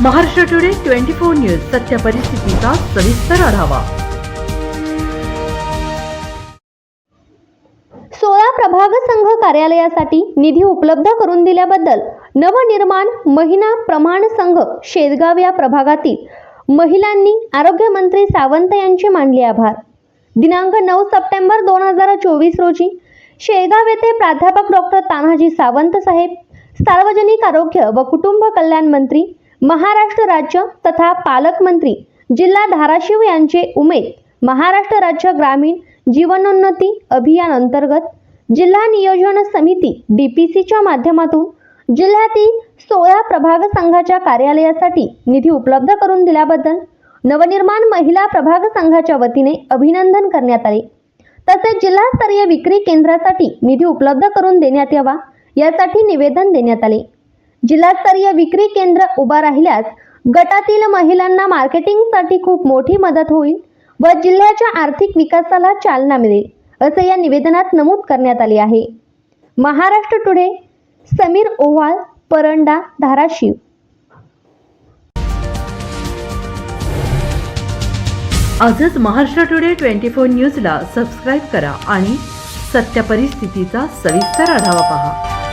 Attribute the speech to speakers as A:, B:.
A: Maharashtra today 24 news सत्य परिस्थितीचा सविस्तर आढावा।
B: 16 प्रभाग संघ कार्यालयासाठी निधी उपलब्ध करून दिल्याबद्दल नवनिर्माण महिला प्रमाण संघ शेदगाव या प्रभागातील महिलांनी आरोग्य मंत्री सावंत यांचे मानले आभार। दिनांक 9 सप्टेंबर 2024 रोजी शेगाव येथे प्राध्यापक डॉक्टर तानाजी सावंत साहेब, सार्वजनिक आरोग्य व कुटुंब कल्याण मंत्री, महाराष्ट्र राज्य तथा पालकमंत्री जिल्हा धाराशिव यांचे उमेद महाराष्ट्र राज्य ग्रामीण जीवनोन्नती अभियान अंतर्गत जिल्हा नियोजन समिती DPCच्या माध्यमातून जिल्ह्यातील 16 प्रभाग संघाच्या कार्यालयासाठी निधी उपलब्ध करून दिल्याबद्दल नवनिर्माण महिला प्रभाग संघाच्या वतीने अभिनंदन करण्यात आले। तसेच जिल्हास्तरीय विक्री केंद्रासाठी निधी उपलब्ध करून देण्यात यावा यासाठी निवेदन देण्यात आले। जिल्हास्तरीय विक्री केंद्र उभा राहिल्यास गटातील महिलांना मार्केटिंगसाठी खूप मोठी मदत होईल व जिल्ह्याच्या आर्थिक विकासाला चालना मिळेल असे या निवेदनात नमूद करण्यात आले आहे। महाराष्ट्र टुडे, समीर ओवाळ, परंडा, धाराशिव।
A: आजच महाराष्ट्र टुडे 24 न्यूजला सबस्क्राईब करा आणि सत्य परिस्थितीचा सविस्तर आढावा पहा।